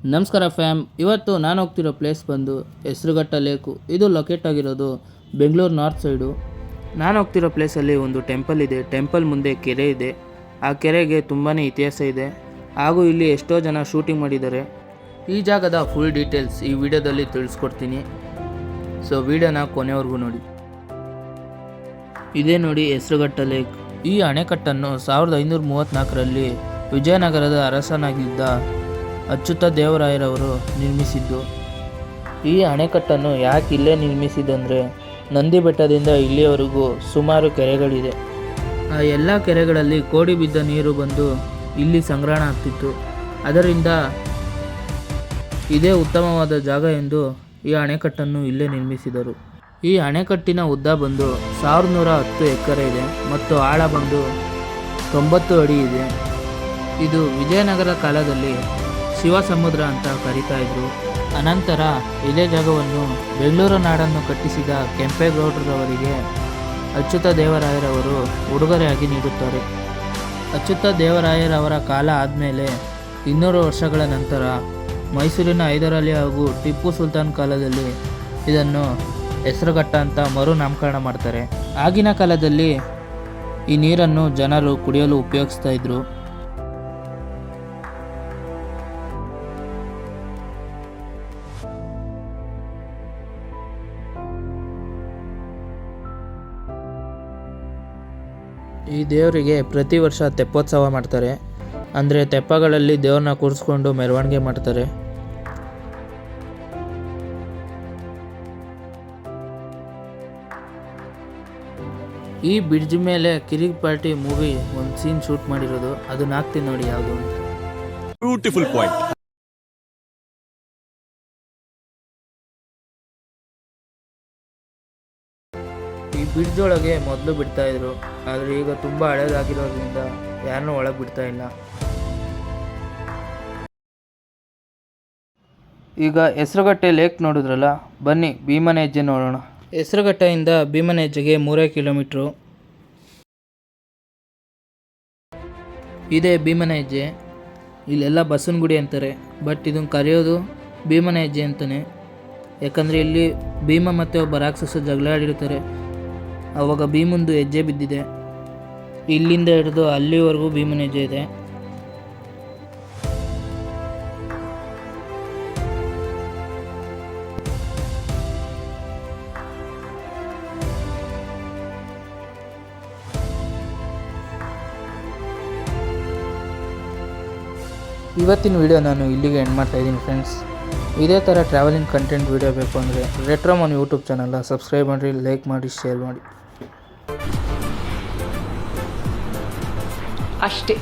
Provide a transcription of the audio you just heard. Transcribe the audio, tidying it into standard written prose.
ನಮಸ್ಕಾರ ಫ್ಯಾಮ್. ಇವತ್ತು ನಾನು ಹೋಗ್ತಿರೋ ಪ್ಲೇಸ್ ಬಂದು ಹೆಸರುಘಟ್ಟ ಲೇಕು. ಇದು ಲೊಕೇಟ್ ಆಗಿರೋದು ಬೆಂಗಳೂರು ನಾರ್ತ್ ಸೈಡು. ನಾನು ಹೋಗ್ತಿರೋ ಪ್ಲೇಸಲ್ಲಿ ಒಂದು ಟೆಂಪಲ್ ಇದೆ. ಟೆಂಪಲ್ ಮುಂದೆ ಕೆರೆ ಇದೆ. ಆ ಕೆರೆಗೆ ತುಂಬಾ ಇತಿಹಾಸ ಇದೆ ಹಾಗೂ ಇಲ್ಲಿ ಎಷ್ಟೋ ಜನ ಶೂಟಿಂಗ್ ಮಾಡಿದ್ದಾರೆ. ಈ ಜಾಗದ ಫುಲ್ ಡೀಟೇಲ್ಸ್ ಈ ವಿಡಿಯೋದಲ್ಲಿ ತಿಳಿಸ್ಕೊಡ್ತೀನಿ. ಸೊ ವಿಡಿಯೋನ ಕೊನೆವರೆಗೂ ನೋಡಿ. ಇದೇ ನೋಡಿ ಹೆಸರುಘಟ್ಟ ಲೇಕ್. ಈ ಅಣೆಕಟ್ಟನ್ನು 1534ರಲ್ಲಿ ವಿಜಯನಗರದ ಅರಸನಾಗಿದ್ದ ಅಚ್ಯುತ ದೇವರಾಯರವರು ನಿರ್ಮಿಸಿದ್ದು. ಈ ಅಣೆಕಟ್ಟನ್ನು ಯಾಕೆ ಇಲ್ಲೇ ನಿರ್ಮಿಸಿದಂದರೆ, ನಂದಿ ಬೆಟ್ಟದಿಂದ ಇಲ್ಲಿಯವರೆಗೂ ಸುಮಾರು ಕೆರೆಗಳಿದೆ. ಆ ಎಲ್ಲ ಕೆರೆಗಳಲ್ಲಿ ಕೋಡಿ ಬಿದ್ದ ನೀರು ಬಂದು ಇಲ್ಲಿ ಸಂಗ್ರಹಣ ಆಗ್ತಿತ್ತು. ಅದರಿಂದ ಇದೇ ಉತ್ತಮವಾದ ಜಾಗ ಎಂದು ಈ ಅಣೆಕಟ್ಟನ್ನು ಇಲ್ಲೇ ನಿರ್ಮಿಸಿದರು. ಈ ಅಣೆಕಟ್ಟಿನ ಉದ್ದ ಬಂದು 1110 ಎಕರೆ ಇದೆ ಮತ್ತು ಆಳ ಬಂದು 90 ಅಡಿ ಇದೆ. ಇದು ವಿಜಯನಗರ ಕಾಲದಲ್ಲಿ ಶಿವ ಸಮುದ್ರ ಅಂತ ಕರೀತಾ ಇದ್ರು. ಅನಂತರ ಇದೇ ಜಾಗವನ್ನು ಬೆಂಗಳೂರು ನಾಡನ್ನು ಕಟ್ಟಿಸಿದ ಕೆಂಪೇಗೌಡರವರಿಗೆ ಅಚ್ಯುತ ದೇವರಾಯರವರು ಉಡುಗೊರೆಯಾಗಿ ನೀಡುತ್ತಾರೆ. ಅಚ್ಯುತ ದೇವರಾಯರವರ ಕಾಲ ಆದಮೇಲೆ 200 ವರ್ಷಗಳ ನಂತರ ಮೈಸೂರಿನ ಹೈದರಾಲಿ ಹಾಗೂ ಟಿಪ್ಪು ಸುಲ್ತಾನ್ ಕಾಲದಲ್ಲಿ ಇದನ್ನು ಹೆಸರುಘಟ್ಟ ಅಂತ ಮರು ನಾಮಕರಣ ಮಾಡ್ತಾರೆ. ಆಗಿನ ಕಾಲದಲ್ಲಿ ಈ ನೀರನ್ನು ಜನರು ಕುಡಿಯಲು ಉಪಯೋಗಿಸ್ತಾ ಇದ್ರು. ಈ ದೇವರಿಗೆ ಪ್ರತಿ ವರ್ಷ ತೆಪ್ಪೋತ್ಸವ ಮಾಡ್ತಾರೆ. ಅಂದರೆ ತೆಪ್ಪಗಳಲ್ಲಿ ದೇವ್ರನ್ನ ಕೂರಿಸ್ಕೊಂಡು ಮೆರವಣಿಗೆ ಮಾಡ್ತಾರೆ. ಈ ಬ್ರಿಡ್ಜ್ ಮೇಲೆ ಕಿರಿಕ್ ಪಾರ್ಟಿ ಮೂವಿ ಒಂದು ಸೀನ್ ಶೂಟ್ ಮಾಡಿರೋದು. ಅದನ್ನ ಹಾಕ್ತೀನಿ ನೋಡಿ ಯಾವುದು ಅಂತ. Beautiful point. ಈ ಬ್ರಿಡ್ಜ್ ಒಳಗೆ ಮೊದಲು ಬಿಡ್ತಾ ಇದ್ರು, ಆದರೆ ಈಗ ತುಂಬ ಹಳೇದಾಗಿರೋದ್ರಿಂದ ಯಾರನ್ನೂ ಒಳಗೆ ಬಿಡ್ತಾ ಇಲ್ಲ. ಈಗ ಹೆಸರುಘಟ್ಟೆ ಲೇಕ್ ನೋಡಿದ್ರಲ್ಲ, ಬನ್ನಿ ಭೀಮನ ಹೆಜ್ಜೆ ನೋಡೋಣ. ಹೆಸರುಘಟ್ಟೆಯಿಂದ ಭೀಮನ ಹೆಜ್ಜೆಗೆ 3 ಕಿಲೋಮೀಟ್ರು. ಇದೇ ಭೀಮನ ಹೆಜ್ಜೆ. ಇಲ್ಲೆಲ್ಲ ಬಸವನಗುಡಿ ಅಂತಾರೆ, ಬಟ್ ಇದನ್ನು ಕರೆಯೋದು ಭೀಮನ ಹೆಜ್ಜೆ ಅಂತಲೇ. ಯಾಕಂದರೆ ಇಲ್ಲಿ ಭೀಮ ಮತ್ತು ಒಬ್ಬ ರಾಕ್ಷಸ ಜಗಳ ಆಡಿರ್ತಾರೆ. ಆವಾಗ ಭೀಮಂದು ಹೆಜ್ಜೆ ಬಿದ್ದಿದೆ. ಇಲ್ಲಿಂದ ಹಿಡಿದು ಅಲ್ಲಿವರೆಗೂ ಭೀಮನ ಹೆಜ್ಜೆ ಇದೆ. ಇವತ್ತಿನ ವಿಡಿಯೋ ನಾನು ಇಲ್ಲಿಗೆ ಎಂಡ್ ಮಾಡ್ತಾ ಇದ್ದೀನಿ ಫ್ರೆಂಡ್ಸ್. ಇದೇ ಥರ ಟ್ರಾವೆಲಿಂಗ್ ಕಂಟೆಂಟ್ ವಿಡಿಯೋ ಬೇಕು ಅಂದರೆ ರೆಟ್ರೋಮನ್ ಯೂಟ್ಯೂಬ್ ಚಾನಲ್ನ ಸಬ್ಸ್ಕ್ರೈಬ್ ಮಾಡಿರಿ, ಲೈಕ್ ಮಾಡಿ, ಶೇರ್ ಮಾಡಿ. ಅಷ್ಟೇ.